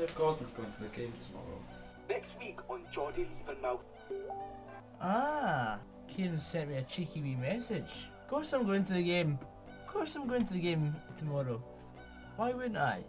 if Gordon's going to the game tomorrow? Next week on Geordie Leavenmouth. Ah, Kieran sent me a cheeky wee message. Of course I'm going to the game. Of course I'm going to the game tomorrow. Why wouldn't I?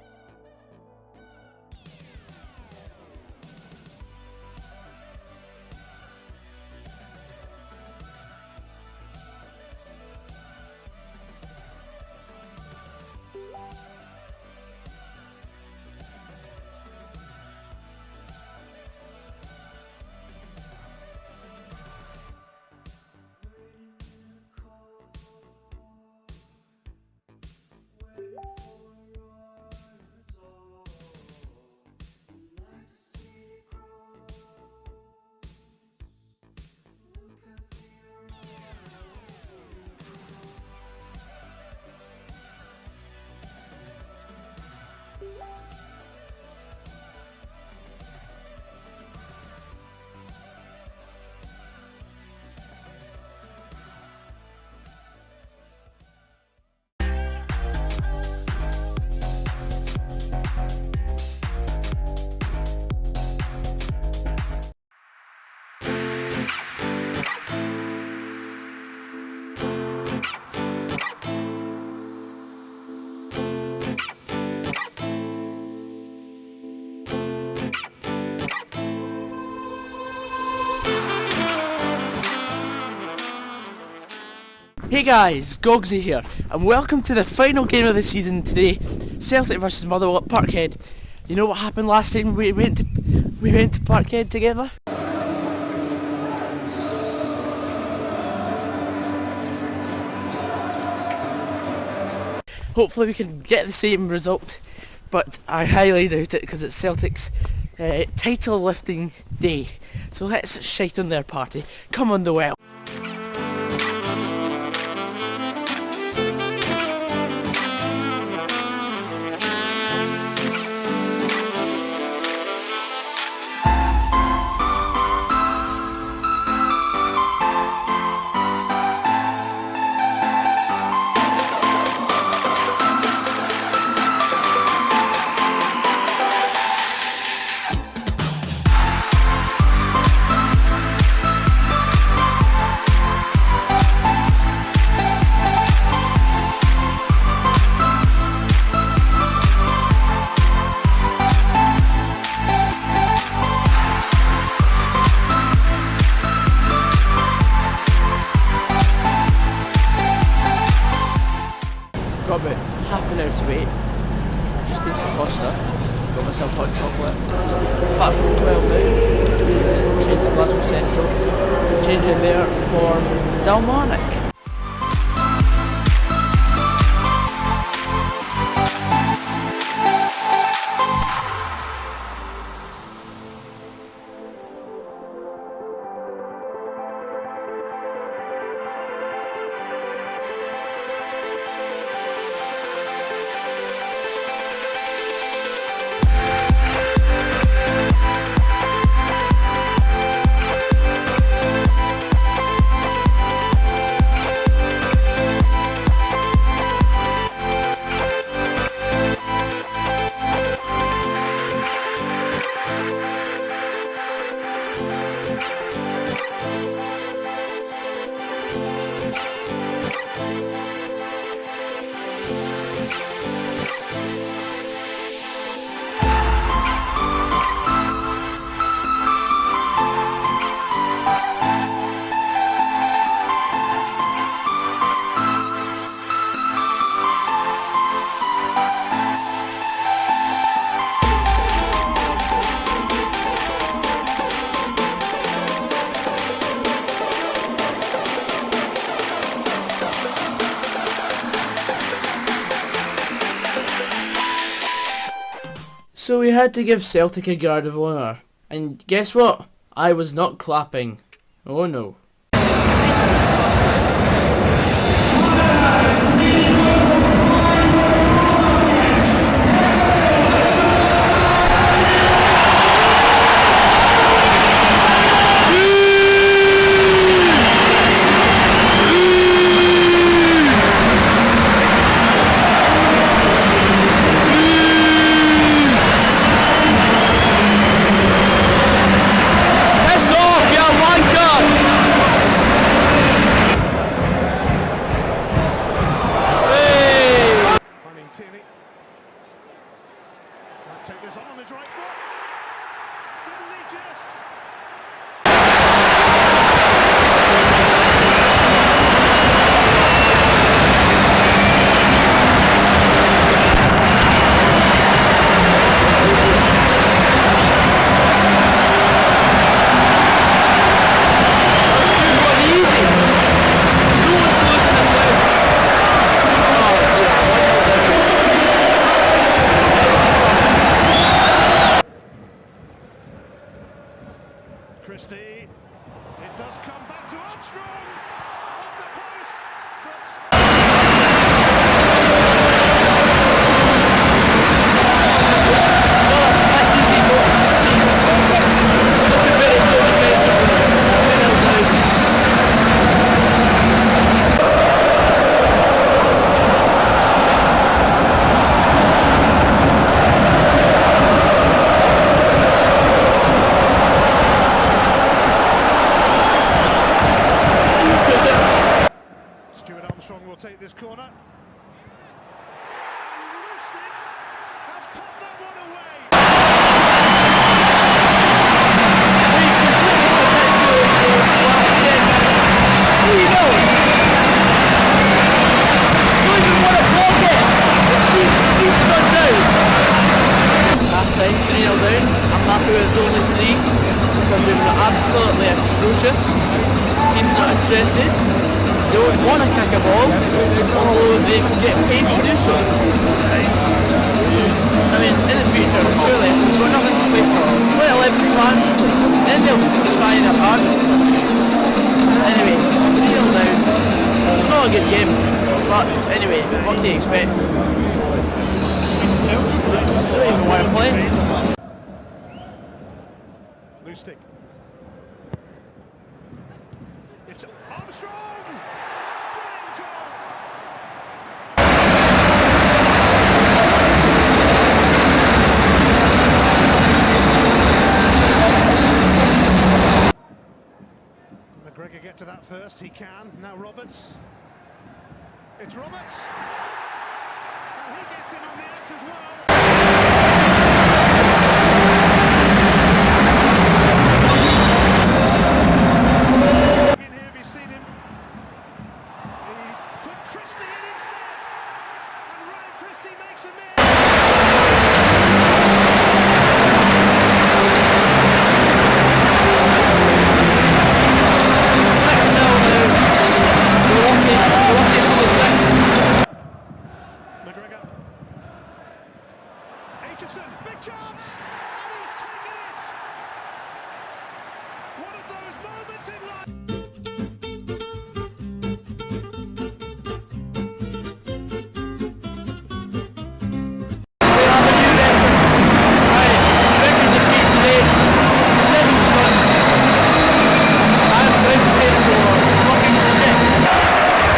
Hey guys, Gogsy here, and welcome to the final game of the season today, Celtic versus Motherwell at Parkhead. You know what happened last time we went to Parkhead together? Hopefully we can get the same result, but I highly doubt it because it's Celtic's title lifting day. So let's shite on their party. Come on the well. Got about half an hour to wait. I've just been to Costa, got myself hot chocolate. Platform 12 now, train to Glasgow Central, changing there for Dalmarnock. So we had to give Celtic a guard of honour. And guess what? I was not clapping. Oh no. Take this on his right foot. Didn't he just? Christie, it does come back to Armstrong, off the post, but... Armstrong will take this corner. And Lustig has popped that one away. Where you going? Don't even want to block it! He's gone down! Half time, 3-0 down. I'm happy with only 3 because we've been absolutely atrocious. Team's not interested. They don't want to kick a ball, although they get paid to do so. I mean, in the future, surely, we've got nothing to play for. Play 11 fans, then they'll try it apart. Anyway, 3-0 down. It's not a good game, but anyway, what do you expect? Don't even want to play. Lustig. It's Armstrong! McGregor get to that first, he can. Now Roberts. It's Roberts! And he gets in on the act as well. In here, have you seen him? He put Christie in instead! And Ryan Christie makes a miss! McGregor. Aitchison, big chance! And he's taken it! One of those moments in life.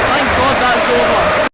Thank God that's over.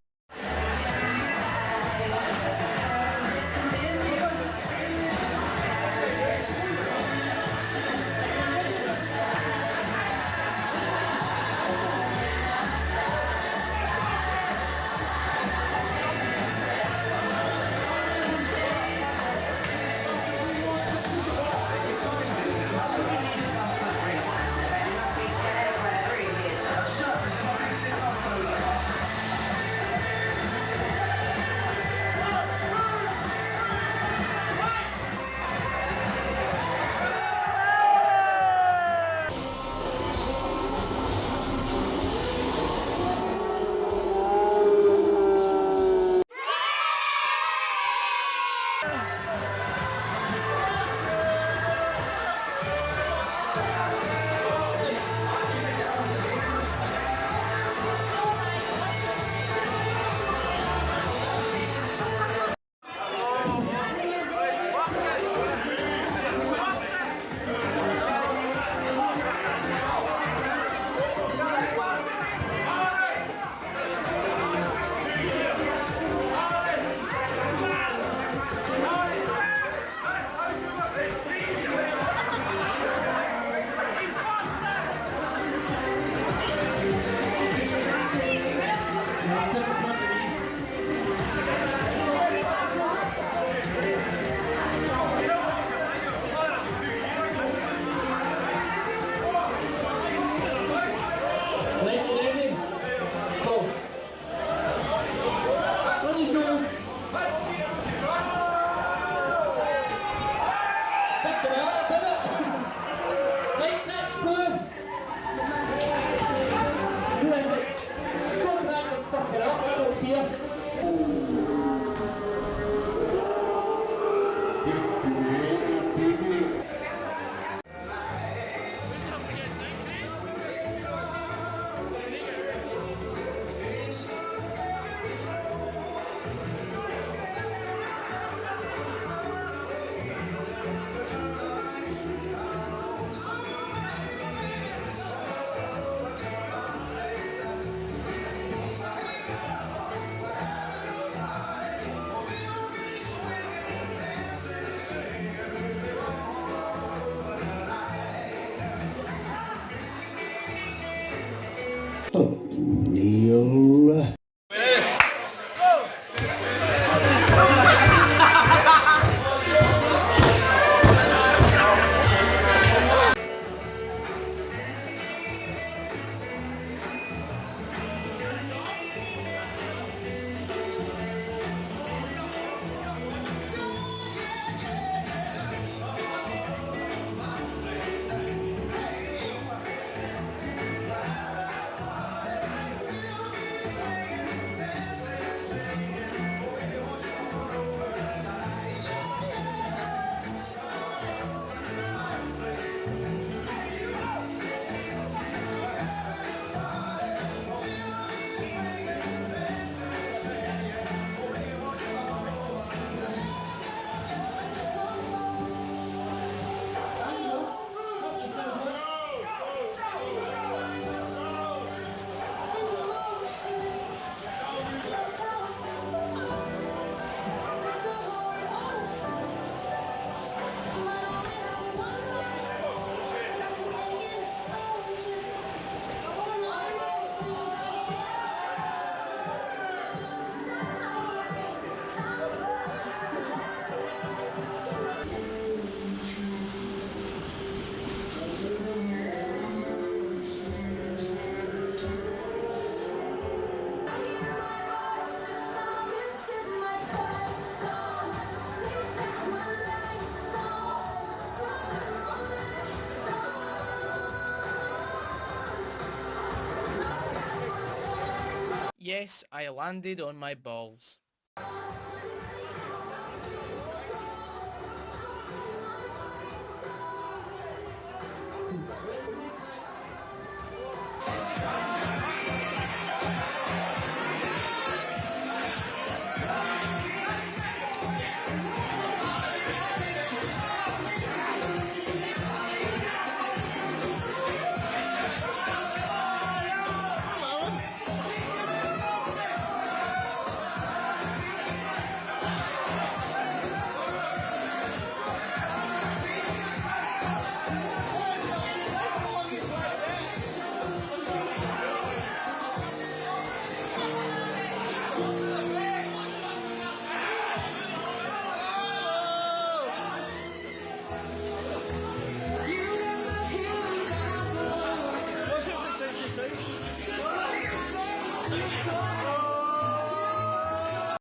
yes, I landed on my balls.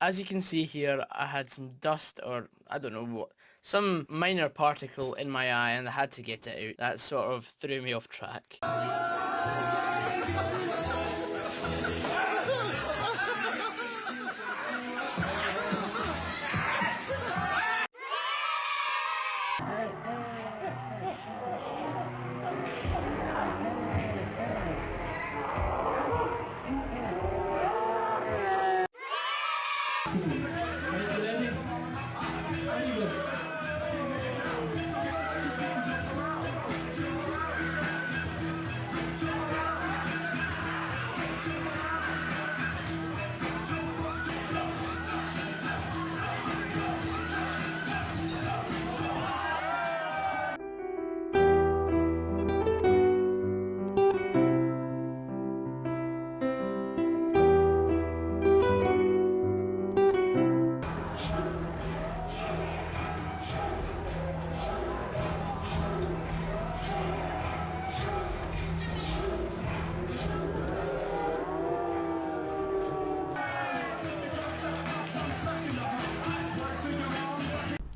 As you can see here, I had some dust, or I don't know what, some minor particle in my eye, and I had to get it out. That sort of threw me off track.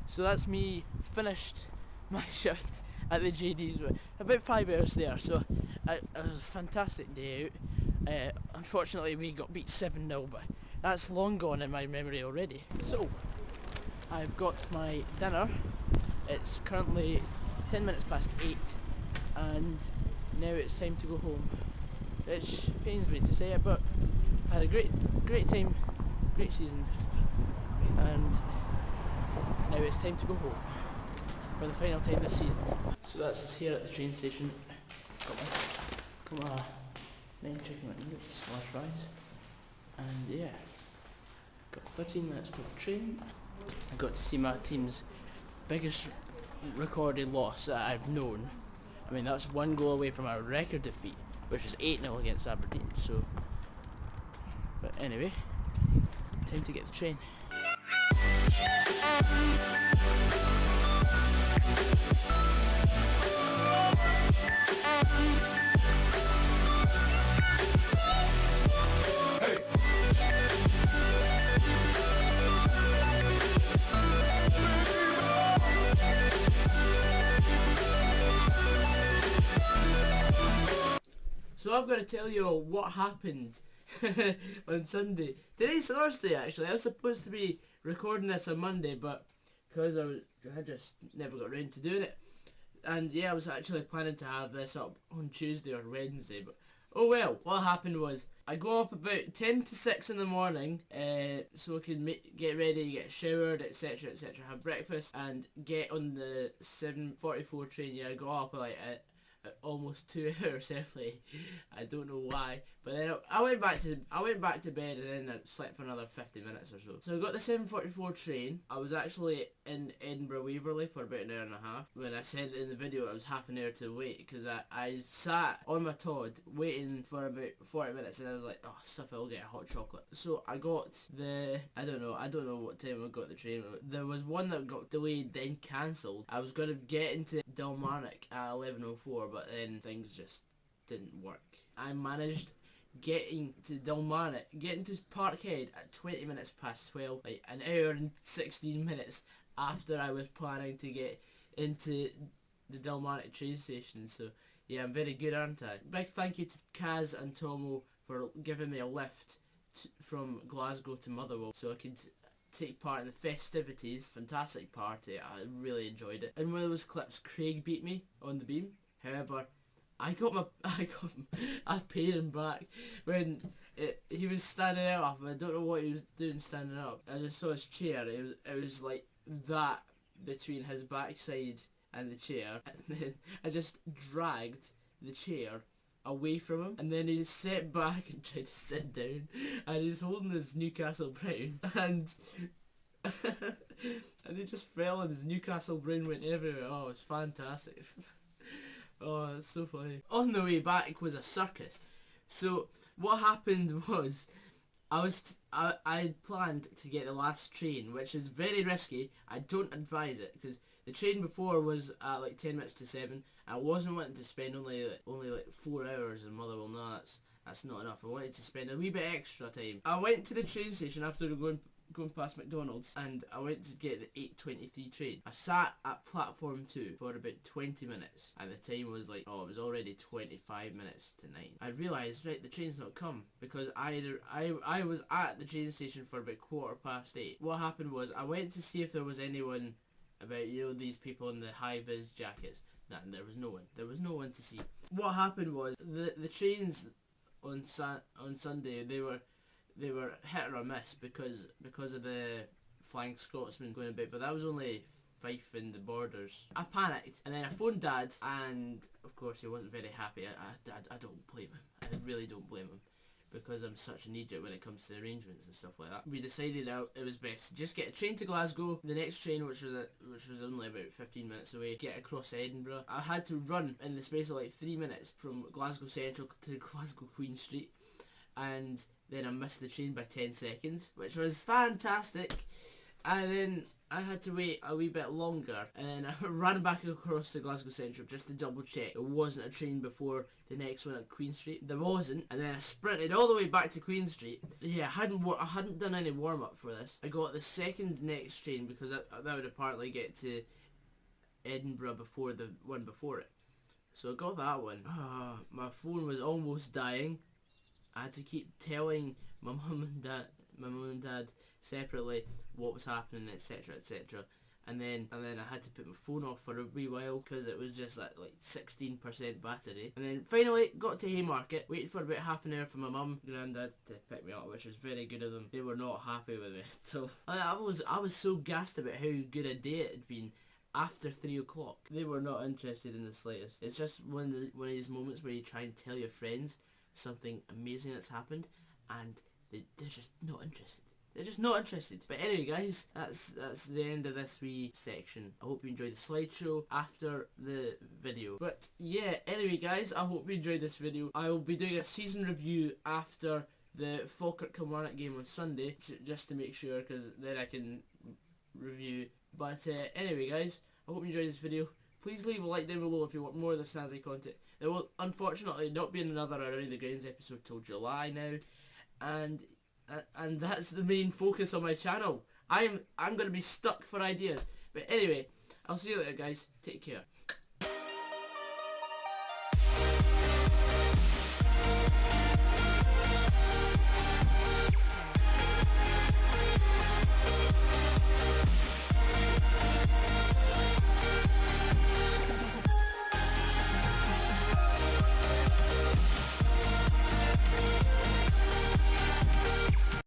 So that's me finished my shift at the JD's. About 5 hours there, so it was a fantastic day out. Unfortunately we got beat 7-0, but that's long gone in my memory already. So I've got my dinner. It's currently 10 minutes past 8 and now it's time to go home. Which pains me to say it, but I've had a great time, great season, and now it's time to go home for the final time this season. So that's us here at the train station. Got my 9 chicken nuggets, large fries, and yeah, got 13 minutes till the train. I got to see my team's biggest recorded loss that I've known. I mean, that's 1 goal away from our record defeat, which was 8-0 against Aberdeen. So, but anyway, time to get the train. So I've got to tell you all what happened on Sunday. Today's Thursday actually. I was supposed to be recording this on Monday, but because I just never got around to doing it. And yeah, I was actually planning to have this up on Tuesday or Wednesday, but oh well. What happened was I go up about 10 to 6 in the morning so I can get ready, get showered, etc, etc, have breakfast and get on the 7:44 train. Yeah, I go up like at almost 2 hours early. I don't know why, but then I went back to bed and then I slept for another 50 minutes or so. So I got the 7:44 train. I was actually in Edinburgh Waverley for about an hour and a half. When I said in the video I was half an hour to wait, because I sat on my Todd waiting for about 40 minutes and I was like, oh stuff, I'll get a hot chocolate. So I got I don't know what time I got the train. There was one that got delayed then cancelled. I was going to get into Dalmarnock at 11:04, but then things just didn't work. I managed getting to Dalmarnock, getting to Parkhead at 20 minutes past 12, like an hour and 16 minutes after I was planning to get into the Dalmarnock train station. So yeah, I'm very good, aren't I? Big thank you to Kaz and Tomo for giving me a lift from Glasgow to Motherwell so I could take part in the festivities. Fantastic party, I really enjoyed it. In one of those clips, Craig beat me on the beam. However, I paid him back when he was standing up. I don't know what he was doing standing up. I just saw his chair. It was like that between his backside and the chair, and then I just dragged the chair away from him, and then he sat back and tried to sit down, and he was holding his Newcastle Brown, and and he just fell, and his Newcastle Brown went everywhere. Oh, it's fantastic. Oh, it's so funny. On the way back was a circus. So what happened was I had planned to get the last train, which is very risky. I don't advise it because the train before was at like 10 minutes to 7. I wasn't wanting to spend only like 4 hours in Motherwell. No, that's not enough. I wanted to spend a wee bit extra time. I went to the train station after going past McDonald's, and I went to get the 8:23 train. I sat at platform 2 for about 20 minutes, and the time was like, it was already 25 minutes to 9. I realised, right, the train's not come, because I was at the train station for about 8:15. What happened was, I went to see if there was anyone about, these people in the high-vis jackets. And there was no one. There was no one to see. What happened was, the trains on Sunday, they were hit or miss because of the Flying Scotsman going a bit, but that was only Fife and the Borders. I panicked, and then I phoned Dad, and of course he wasn't very happy. I don't blame him. I really don't blame him, because I'm such an idiot when it comes to arrangements and stuff like that. We decided it was best to just get a train to Glasgow, the next train, which was only about 15 minutes away, get across Edinburgh. I had to run in the space of like 3 minutes from Glasgow Central to Glasgow Queen Street, and then I missed the train by 10 seconds, which was fantastic. And then I had to wait a wee bit longer, and then I ran back across to Glasgow Central just to double check there wasn't a train before the next one at Queen Street. There wasn't, and then I sprinted all the way back to Queen Street. Yeah, I hadn't done any warm up for this. I got the second next train because that would apparently get to Edinburgh before the one before it. So I got that one. My phone was almost dying. I had to keep telling my mum and dad separately what was happening, etc, etc, and then I had to put my phone off for a wee while because it was just at like 16% battery, and then finally got to Haymarket, waited for about half an hour for my mum and granddad to pick me up, which was very good of them. They were not happy with me, so I was so gassed about how good a day it had been. After 3 o'clock, they were not interested in the slightest. It's just one of these moments where you try and tell your friends something amazing that's happened, and they're just not interested. They're just not interested. But anyway, guys, that's the end of this wee section. I hope you enjoyed the slideshow after the video. But yeah, anyway, guys, I hope you enjoyed this video. I will be doing a season review after the Falkirk Kilmarnock game on Sunday, just to make sure, because then I can review. But anyway, guys, I hope you enjoyed this video. Please leave a like down below if you want more of the snazzy content. There will unfortunately not be another Around the Grounds episode till July now, and that's the main focus on my channel. I'm going to be stuck for ideas. But anyway, I'll see you later, guys. Take care.